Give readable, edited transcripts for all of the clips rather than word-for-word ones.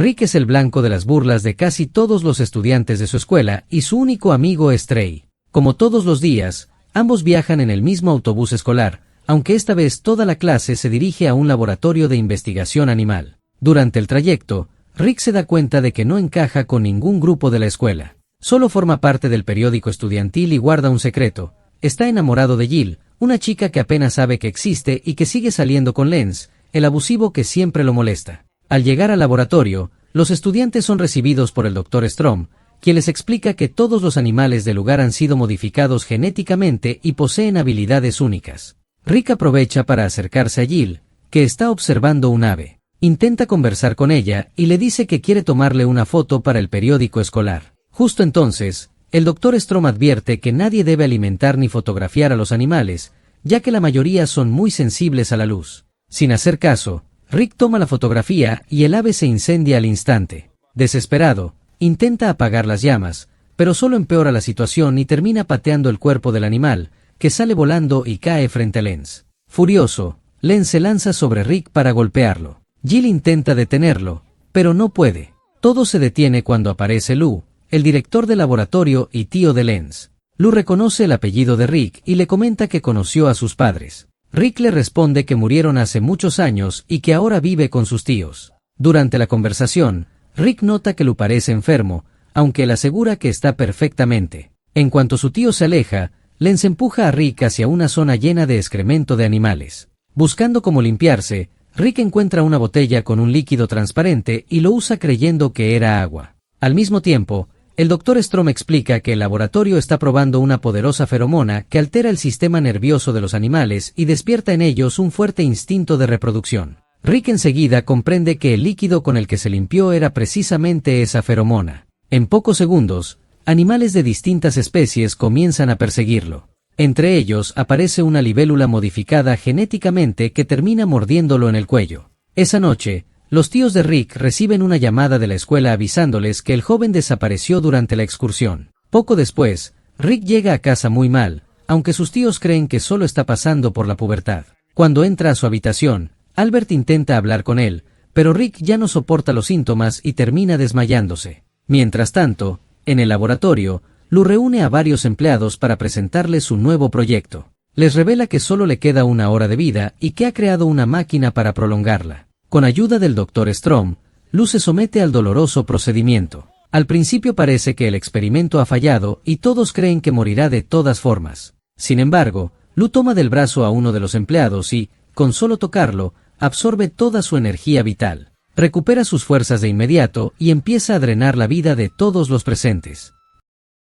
Rick es el blanco de las burlas de casi todos los estudiantes de su escuela y su único amigo es Trey. Como todos los días, ambos viajan en el mismo autobús escolar, aunque esta vez toda la clase se dirige a un laboratorio de investigación animal. Durante el trayecto, Rick se da cuenta de que no encaja con ningún grupo de la escuela. Solo forma parte del periódico estudiantil y guarda un secreto. Está enamorado de Jill, una chica que apenas sabe que existe y que sigue saliendo con Lance, el abusivo que siempre lo molesta. Al llegar al laboratorio, los estudiantes son recibidos por el Dr. Strom, quien les explica que todos los animales del lugar han sido modificados genéticamente y poseen habilidades únicas. Rick aprovecha para acercarse a Jill, que está observando un ave. Intenta conversar con ella y le dice que quiere tomarle una foto para el periódico escolar. Justo entonces, el Dr. Strom advierte que nadie debe alimentar ni fotografiar a los animales, ya que la mayoría son muy sensibles a la luz. Sin hacer caso, Rick toma la fotografía y el ave se incendia al instante. Desesperado, intenta apagar las llamas, pero solo empeora la situación y termina pateando el cuerpo del animal, que sale volando y cae frente a Lance. Furioso, Lance se lanza sobre Rick para golpearlo. Jill intenta detenerlo, pero no puede. Todo se detiene cuando aparece Lou, el director del laboratorio y tío de Lance. Lou reconoce el apellido de Rick y le comenta que conoció a sus padres. Rick le responde que murieron hace muchos años y que ahora vive con sus tíos. Durante la conversación, Rick nota que Lou parece enfermo, aunque él asegura que está perfectamente. En cuanto su tío se aleja, Lance empuja a Rick hacia una zona llena de excremento de animales. Buscando cómo limpiarse, Rick encuentra una botella con un líquido transparente y lo usa creyendo que era agua. Al mismo tiempo, el Dr. Strom explica que el laboratorio está probando una poderosa feromona que altera el sistema nervioso de los animales y despierta en ellos un fuerte instinto de reproducción. Rick enseguida comprende que el líquido con el que se limpió era precisamente esa feromona. En pocos segundos, animales de distintas especies comienzan a perseguirlo. Entre ellos aparece una libélula modificada genéticamente que termina mordiéndolo en el cuello. Esa noche, los tíos de Rick reciben una llamada de la escuela avisándoles que el joven desapareció durante la excursión. Poco después, Rick llega a casa muy mal, aunque sus tíos creen que solo está pasando por la pubertad. Cuando entra a su habitación, Albert intenta hablar con él, pero Rick ya no soporta los síntomas y termina desmayándose. Mientras tanto, en el laboratorio, Lou reúne a varios empleados para presentarles su nuevo proyecto. Les revela que solo le queda una hora de vida y que ha creado una máquina para prolongarla. Con ayuda del Dr. Strom, Lou se somete al doloroso procedimiento. Al principio parece que el experimento ha fallado y todos creen que morirá de todas formas. Sin embargo, Lou toma del brazo a uno de los empleados y, con solo tocarlo, absorbe toda su energía vital. Recupera sus fuerzas de inmediato y empieza a drenar la vida de todos los presentes.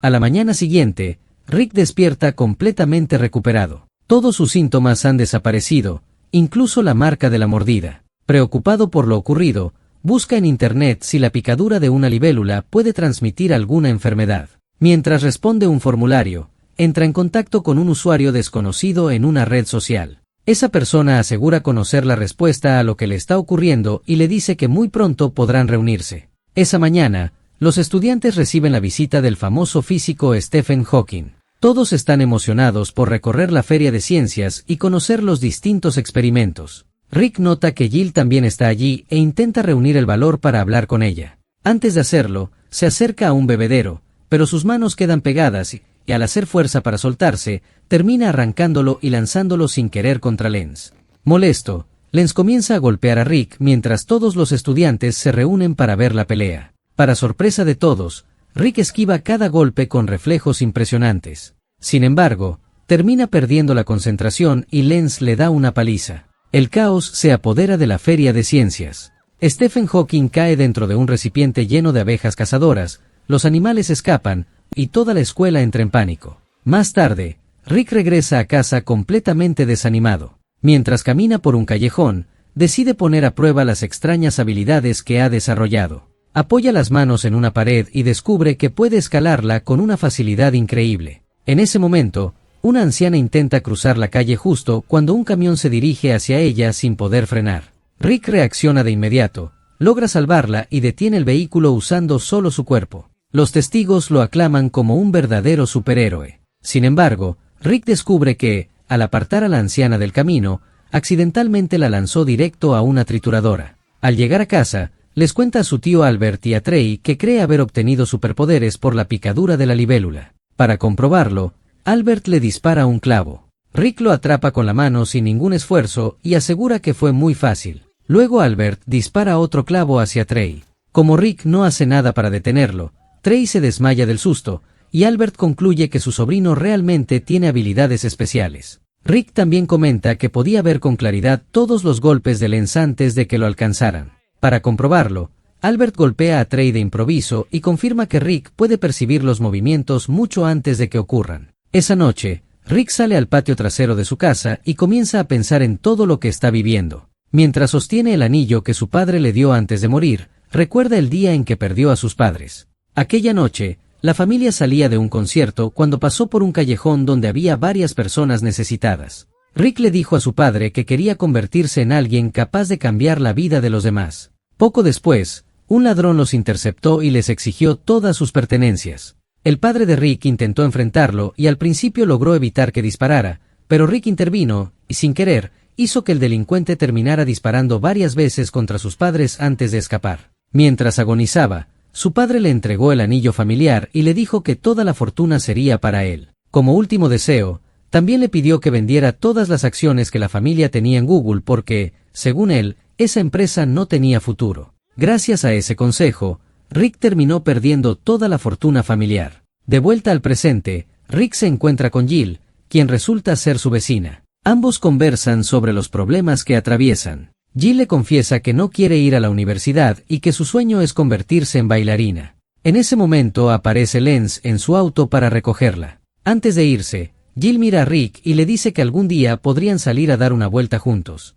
A la mañana siguiente, Rick despierta completamente recuperado. Todos sus síntomas han desaparecido, incluso la marca de la mordida. Preocupado por lo ocurrido, busca en internet si la picadura de una libélula puede transmitir alguna enfermedad. Mientras responde un formulario, entra en contacto con un usuario desconocido en una red social. Esa persona asegura conocer la respuesta a lo que le está ocurriendo y le dice que muy pronto podrán reunirse. Esa mañana, los estudiantes reciben la visita del famoso físico Stephen Hawking. Todos están emocionados por recorrer la feria de ciencias y conocer los distintos experimentos. Rick nota que Jill también está allí e intenta reunir el valor para hablar con ella. Antes de hacerlo, se acerca a un bebedero, pero sus manos quedan pegadas y al hacer fuerza para soltarse, termina arrancándolo y lanzándolo sin querer contra Lance. Molesto, Lance comienza a golpear a Rick mientras todos los estudiantes se reúnen para ver la pelea. Para sorpresa de todos, Rick esquiva cada golpe con reflejos impresionantes. Sin embargo, termina perdiendo la concentración y Lance le da una paliza. El caos se apodera de la feria de ciencias. Stephen Hawking cae dentro de un recipiente lleno de abejas cazadoras, los animales escapan, y toda la escuela entra en pánico. Más tarde, Rick regresa a casa completamente desanimado. Mientras camina por un callejón, decide poner a prueba las extrañas habilidades que ha desarrollado. Apoya las manos en una pared y descubre que puede escalarla con una facilidad increíble. En ese momento, una anciana intenta cruzar la calle justo cuando un camión se dirige hacia ella sin poder frenar. Rick reacciona de inmediato, logra salvarla y detiene el vehículo usando solo su cuerpo. Los testigos lo aclaman como un verdadero superhéroe. Sin embargo, Rick descubre que, al apartar a la anciana del camino, accidentalmente la lanzó directo a una trituradora. Al llegar a casa, les cuenta a su tío Albert y a Trey que cree haber obtenido superpoderes por la picadura de la libélula. Para comprobarlo, Albert le dispara un clavo. Rick lo atrapa con la mano sin ningún esfuerzo y asegura que fue muy fácil. Luego Albert dispara otro clavo hacia Trey. Como Rick no hace nada para detenerlo, Trey se desmaya del susto, y Albert concluye que su sobrino realmente tiene habilidades especiales. Rick también comenta que podía ver con claridad todos los golpes de Lens antes de que lo alcanzaran. Para comprobarlo, Albert golpea a Trey de improviso y confirma que Rick puede percibir los movimientos mucho antes de que ocurran. Esa noche, Rick sale al patio trasero de su casa y comienza a pensar en todo lo que está viviendo. Mientras sostiene el anillo que su padre le dio antes de morir, recuerda el día en que perdió a sus padres. Aquella noche, la familia salía de un concierto cuando pasó por un callejón donde había varias personas necesitadas. Rick le dijo a su padre que quería convertirse en alguien capaz de cambiar la vida de los demás. Poco después, un ladrón los interceptó y les exigió todas sus pertenencias. El padre de Rick intentó enfrentarlo y al principio logró evitar que disparara, pero Rick intervino, y sin querer, hizo que el delincuente terminara disparando varias veces contra sus padres antes de escapar. Mientras agonizaba, su padre le entregó el anillo familiar y le dijo que toda la fortuna sería para él. Como último deseo, también le pidió que vendiera todas las acciones que la familia tenía en Google porque, según él, esa empresa no tenía futuro. Gracias a ese consejo, Rick terminó perdiendo toda la fortuna familiar. De vuelta al presente, Rick se encuentra con Jill, quien resulta ser su vecina. Ambos conversan sobre los problemas que atraviesan. Jill le confiesa que no quiere ir a la universidad y que su sueño es convertirse en bailarina. En ese momento aparece Lens en su auto para recogerla. Antes de irse, Jill mira a Rick y le dice que algún día podrían salir a dar una vuelta juntos.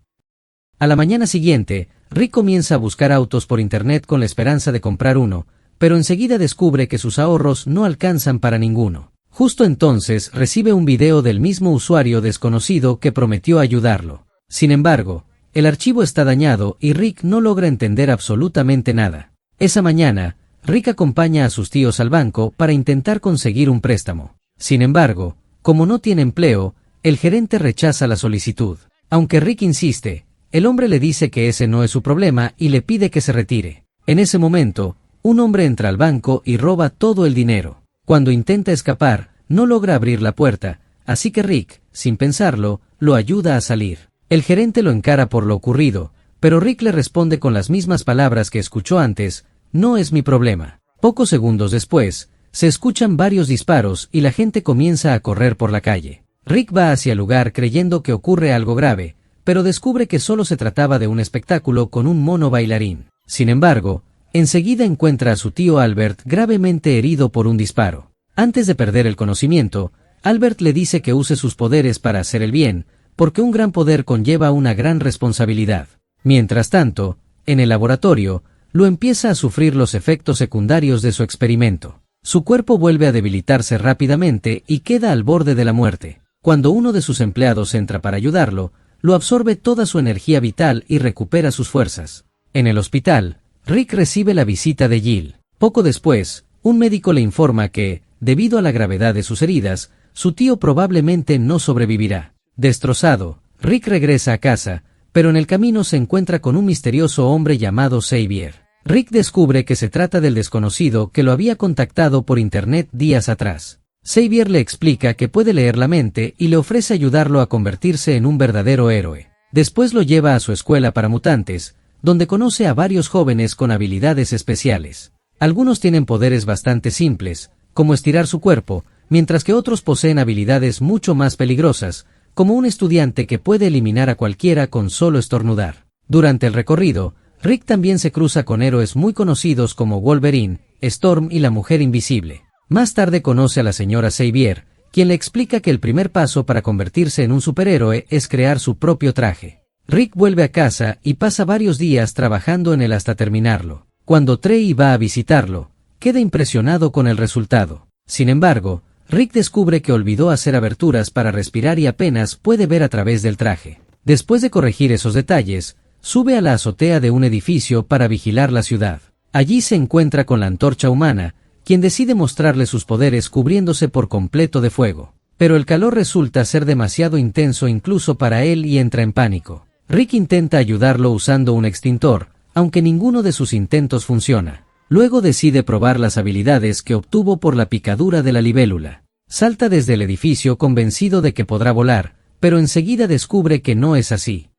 A la mañana siguiente, Rick comienza a buscar autos por internet con la esperanza de comprar uno, pero enseguida descubre que sus ahorros no alcanzan para ninguno. Justo entonces recibe un video del mismo usuario desconocido que prometió ayudarlo. Sin embargo, el archivo está dañado y Rick no logra entender absolutamente nada. Esa mañana, Rick acompaña a sus tíos al banco para intentar conseguir un préstamo. Sin embargo, como no tiene empleo, el gerente rechaza la solicitud. Aunque Rick insiste, el hombre le dice que ese no es su problema y le pide que se retire. En ese momento, un hombre entra al banco y roba todo el dinero. Cuando intenta escapar, no logra abrir la puerta, así que Rick, sin pensarlo, lo ayuda a salir. El gerente lo encara por lo ocurrido, pero Rick le responde con las mismas palabras que escuchó antes: no es mi problema. Pocos segundos después, se escuchan varios disparos y la gente comienza a correr por la calle. Rick va hacia el lugar creyendo que ocurre algo grave, pero descubre que solo se trataba de un espectáculo con un mono bailarín. Sin embargo, enseguida encuentra a su tío Albert gravemente herido por un disparo. Antes de perder el conocimiento, Albert le dice que use sus poderes para hacer el bien, porque un gran poder conlleva una gran responsabilidad. Mientras tanto, en el laboratorio, Lou empieza a sufrir los efectos secundarios de su experimento. Su cuerpo vuelve a debilitarse rápidamente y queda al borde de la muerte. Cuando uno de sus empleados entra para ayudarlo, Lou absorbe toda su energía vital y recupera sus fuerzas. En el hospital, Rick recibe la visita de Jill. Poco después, un médico le informa que, debido a la gravedad de sus heridas, su tío probablemente no sobrevivirá. Destrozado, Rick regresa a casa, pero en el camino se encuentra con un misterioso hombre llamado Xavier. Rick descubre que se trata del desconocido que lo había contactado por internet días atrás. Xavier le explica que puede leer la mente y le ofrece ayudarlo a convertirse en un verdadero héroe. Después lo lleva a su escuela para mutantes, donde conoce a varios jóvenes con habilidades especiales. Algunos tienen poderes bastante simples, como estirar su cuerpo, mientras que otros poseen habilidades mucho más peligrosas, como un estudiante que puede eliminar a cualquiera con solo estornudar. Durante el recorrido, Rick también se cruza con héroes muy conocidos como Wolverine, Storm y la Mujer Invisible. Más tarde conoce a la señora Xavier, quien le explica que el primer paso para convertirse en un superhéroe es crear su propio traje. Rick vuelve a casa y pasa varios días trabajando en él hasta terminarlo. Cuando Trey va a visitarlo, queda impresionado con el resultado. Sin embargo, Rick descubre que olvidó hacer aberturas para respirar y apenas puede ver a través del traje. Después de corregir esos detalles, sube a la azotea de un edificio para vigilar la ciudad. Allí se encuentra con la antorcha humana, quien decide mostrarle sus poderes cubriéndose por completo de fuego. Pero el calor resulta ser demasiado intenso incluso para él y entra en pánico. Rick intenta ayudarlo usando un extintor, aunque ninguno de sus intentos funciona. Luego decide probar las habilidades que obtuvo por la picadura de la libélula. Salta desde el edificio convencido de que podrá volar, pero enseguida descubre que no es así.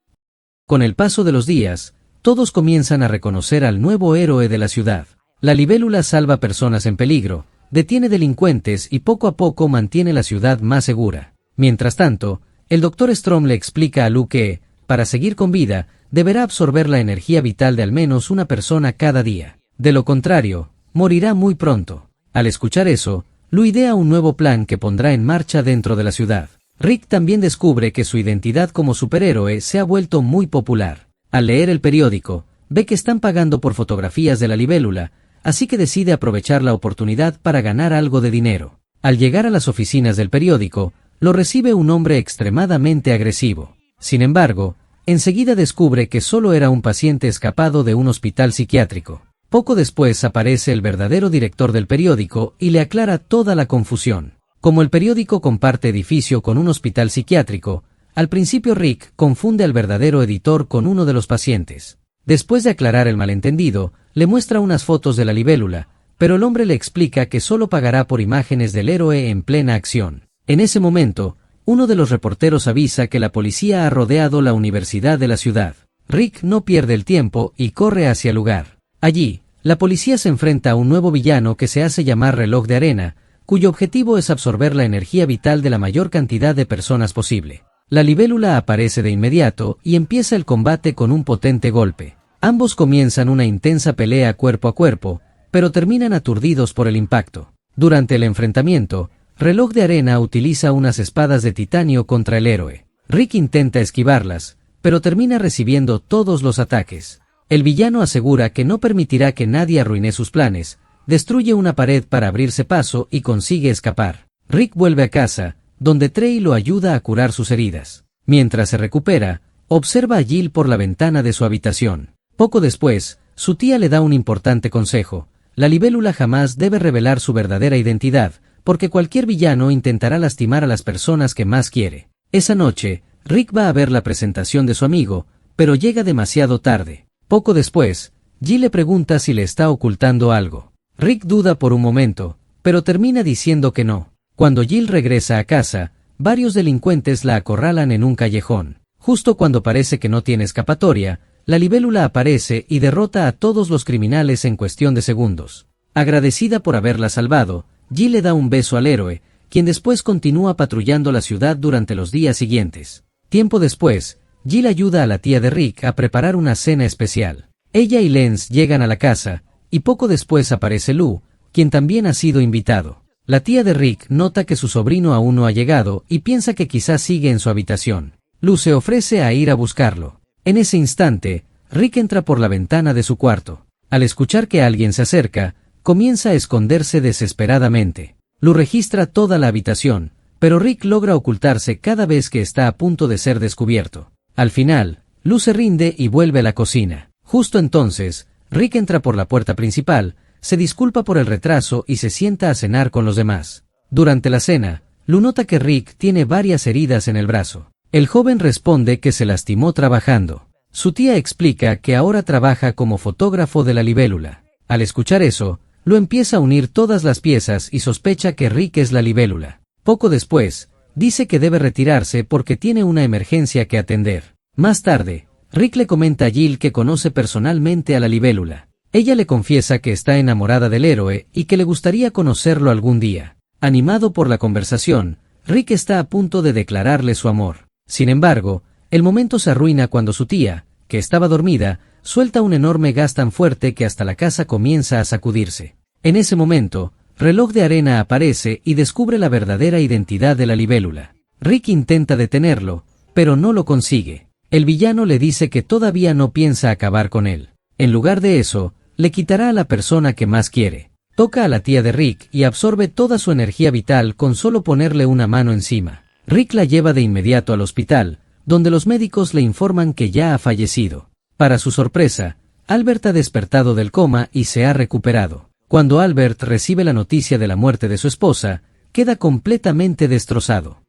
Con el paso de los días, todos comienzan a reconocer al nuevo héroe de la ciudad. La libélula salva personas en peligro, detiene delincuentes y poco a poco mantiene la ciudad más segura. Mientras tanto, el Dr. Strom le explica a Lou que, para seguir con vida, deberá absorber la energía vital de al menos una persona cada día. De lo contrario, morirá muy pronto. Al escuchar eso, Lou idea un nuevo plan que pondrá en marcha dentro de la ciudad. Rick también descubre que su identidad como superhéroe se ha vuelto muy popular. Al leer el periódico, ve que están pagando por fotografías de la libélula, así que decide aprovechar la oportunidad para ganar algo de dinero. Al llegar a las oficinas del periódico, lo recibe un hombre extremadamente agresivo. Sin embargo, enseguida descubre que solo era un paciente escapado de un hospital psiquiátrico. Poco después aparece el verdadero director del periódico y le aclara toda la confusión. Como el periódico comparte edificio con un hospital psiquiátrico, al principio Rick confunde al verdadero editor con uno de los pacientes. Después de aclarar el malentendido, le muestra unas fotos de la libélula, pero el hombre le explica que solo pagará por imágenes del héroe en plena acción. En ese momento, uno de los reporteros avisa que la policía ha rodeado la universidad de la ciudad. Rick no pierde el tiempo y corre hacia el lugar. Allí, la policía se enfrenta a un nuevo villano que se hace llamar Reloj de Arena, cuyo objetivo es absorber la energía vital de la mayor cantidad de personas posible. La libélula aparece de inmediato y empieza el combate con un potente golpe. Ambos comienzan una intensa pelea cuerpo a cuerpo, pero terminan aturdidos por el impacto. Durante el enfrentamiento, Reloj de Arena utiliza unas espadas de titanio contra el héroe. Rick intenta esquivarlas, pero termina recibiendo todos los ataques. El villano asegura que no permitirá que nadie arruine sus planes, destruye una pared para abrirse paso y consigue escapar. Rick vuelve a casa, donde Trey lo ayuda a curar sus heridas. Mientras se recupera, observa a Jill por la ventana de su habitación. Poco después, su tía le da un importante consejo. La libélula jamás debe revelar su verdadera identidad, porque cualquier villano intentará lastimar a las personas que más quiere. Esa noche, Rick va a ver la presentación de su amigo, pero llega demasiado tarde. Poco después, Jill le pregunta si le está ocultando algo. Rick duda por un momento, pero termina diciendo que no. Cuando Jill regresa a casa, varios delincuentes la acorralan en un callejón. Justo cuando parece que no tiene escapatoria, la libélula aparece y derrota a todos los criminales en cuestión de segundos. Agradecida por haberla salvado, Jill le da un beso al héroe, quien después continúa patrullando la ciudad durante los días siguientes. Tiempo después, Jill ayuda a la tía de Rick a preparar una cena especial. Ella y Lance llegan a la casa, y poco después aparece Lou, quien también ha sido invitado. La tía de Rick nota que su sobrino aún no ha llegado y piensa que quizás sigue en su habitación. Lou se ofrece a ir a buscarlo. En ese instante, Rick entra por la ventana de su cuarto. Al escuchar que alguien se acerca, comienza a esconderse desesperadamente. Lou registra toda la habitación, pero Rick logra ocultarse cada vez que está a punto de ser descubierto. Al final, Lou se rinde y vuelve a la cocina. Justo entonces, Rick entra por la puerta principal, se disculpa por el retraso y se sienta a cenar con los demás. Durante la cena, Lou nota que Rick tiene varias heridas en el brazo. El joven responde que se lastimó trabajando. Su tía explica que ahora trabaja como fotógrafo de la libélula. Al escuchar eso, Lou empieza a unir todas las piezas y sospecha que Rick es la libélula. Poco después, dice que debe retirarse porque tiene una emergencia que atender. Más tarde, Rick le comenta a Jill que conoce personalmente a la libélula. Ella le confiesa que está enamorada del héroe y que le gustaría conocerlo algún día. Animado por la conversación, Rick está a punto de declararle su amor. Sin embargo, el momento se arruina cuando su tía, que estaba dormida, suelta un enorme gas tan fuerte que hasta la casa comienza a sacudirse. En ese momento, Reloj de Arena aparece y descubre la verdadera identidad de la libélula. Rick intenta detenerlo, pero no lo consigue. El villano le dice que todavía no piensa acabar con él. En lugar de eso, le quitará a la persona que más quiere. Toca a la tía de Rick y absorbe toda su energía vital con solo ponerle una mano encima. Rick la lleva de inmediato al hospital, donde los médicos le informan que ya ha fallecido. Para su sorpresa, Albert ha despertado del coma y se ha recuperado. Cuando Albert recibe la noticia de la muerte de su esposa, queda completamente destrozado.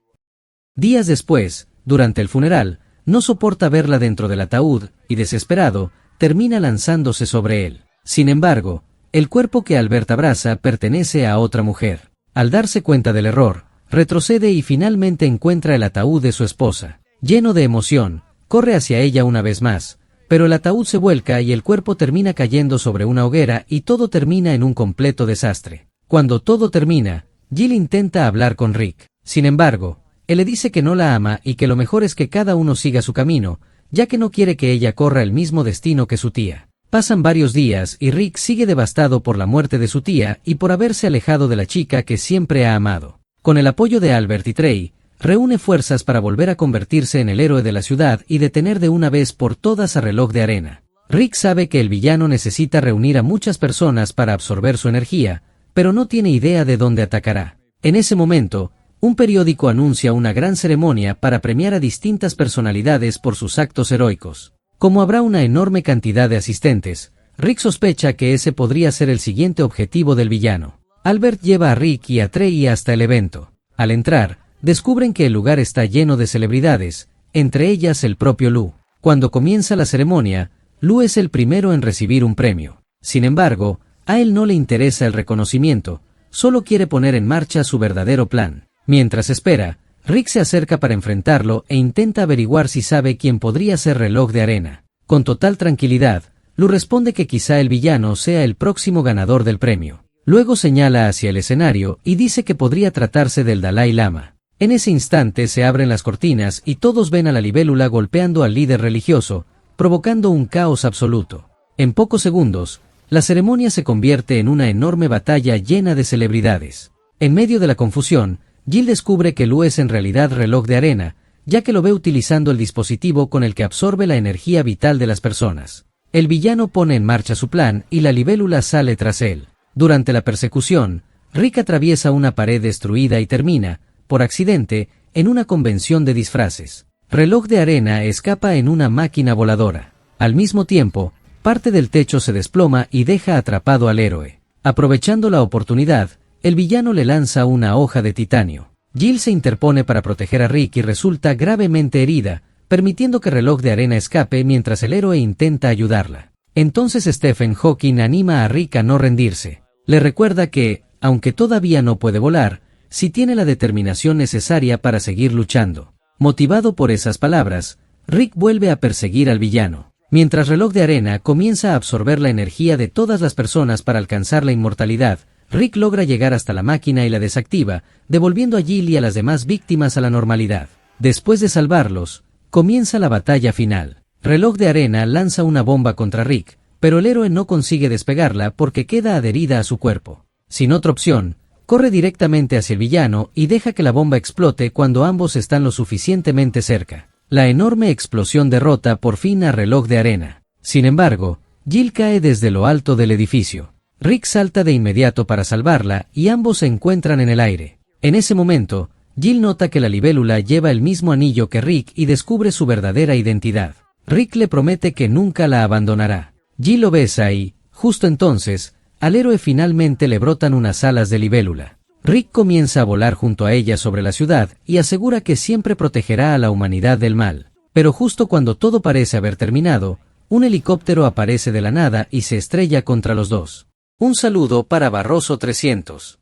Días después, durante el funeral, no soporta verla dentro del ataúd, y desesperado, termina lanzándose sobre él. Sin embargo, el cuerpo que Albert abraza pertenece a otra mujer. Al darse cuenta del error, retrocede y finalmente encuentra el ataúd de su esposa. Lleno de emoción, corre hacia ella una vez más, pero el ataúd se vuelca y el cuerpo termina cayendo sobre una hoguera y todo termina en un completo desastre. Cuando todo termina, Jill intenta hablar con Rick. Sin embargo, él le dice que no la ama y que lo mejor es que cada uno siga su camino, ya que no quiere que ella corra el mismo destino que su tía. Pasan varios días y Rick sigue devastado por la muerte de su tía y por haberse alejado de la chica que siempre ha amado. Con el apoyo de Albert y Trey, reúne fuerzas para volver a convertirse en el héroe de la ciudad y detener de una vez por todas a Reloj de Arena. Rick sabe que el villano necesita reunir a muchas personas para absorber su energía, pero no tiene idea de dónde atacará. En ese momento, un periódico anuncia una gran ceremonia para premiar a distintas personalidades por sus actos heroicos. Como habrá una enorme cantidad de asistentes, Rick sospecha que ese podría ser el siguiente objetivo del villano. Albert lleva a Rick y a Trey hasta el evento. Al entrar, descubren que el lugar está lleno de celebridades, entre ellas el propio Lou. Cuando comienza la ceremonia, Lou es el primero en recibir un premio. Sin embargo, a él no le interesa el reconocimiento, solo quiere poner en marcha su verdadero plan. Mientras espera, Rick se acerca para enfrentarlo e intenta averiguar si sabe quién podría ser Reloj de Arena. Con total tranquilidad, Lou responde que quizá el villano sea el próximo ganador del premio. Luego señala hacia el escenario y dice que podría tratarse del Dalai Lama. En ese instante se abren las cortinas y todos ven a la libélula golpeando al líder religioso, provocando un caos absoluto. En pocos segundos, la ceremonia se convierte en una enorme batalla llena de celebridades. En medio de la confusión, Jill descubre que Lou es en realidad Reloj de Arena, ya que lo ve utilizando el dispositivo con el que absorbe la energía vital de las personas. El villano pone en marcha su plan y la libélula sale tras él. Durante la persecución, Rick atraviesa una pared destruida y termina, por accidente, en una convención de disfraces. Reloj de Arena escapa en una máquina voladora. Al mismo tiempo, parte del techo se desploma y deja atrapado al héroe. Aprovechando la oportunidad, el villano le lanza una hoja de titanio. Jill se interpone para proteger a Rick y resulta gravemente herida, permitiendo que Reloj de Arena escape mientras el héroe intenta ayudarla. Entonces Stephen Hawking anima a Rick a no rendirse. Le recuerda que, aunque todavía no puede volar, sí tiene la determinación necesaria para seguir luchando. Motivado por esas palabras, Rick vuelve a perseguir al villano. Mientras Reloj de Arena comienza a absorber la energía de todas las personas para alcanzar la inmortalidad, Rick logra llegar hasta la máquina y la desactiva, devolviendo a Jill y a las demás víctimas a la normalidad. Después de salvarlos, comienza la batalla final. Reloj de Arena lanza una bomba contra Rick, pero el héroe no consigue despegarla porque queda adherida a su cuerpo. Sin otra opción, corre directamente hacia el villano y deja que la bomba explote cuando ambos están lo suficientemente cerca. La enorme explosión derrota por fin a Reloj de Arena. Sin embargo, Jill cae desde lo alto del edificio. Rick salta de inmediato para salvarla y ambos se encuentran en el aire. En ese momento, Jill nota que la libélula lleva el mismo anillo que Rick y descubre su verdadera identidad. Rick le promete que nunca la abandonará. Jill lo besa y, justo entonces, al héroe finalmente le brotan unas alas de libélula. Rick comienza a volar junto a ella sobre la ciudad y asegura que siempre protegerá a la humanidad del mal. Pero justo cuando todo parece haber terminado, un helicóptero aparece de la nada y se estrella contra los dos. Un saludo para Barroso 300.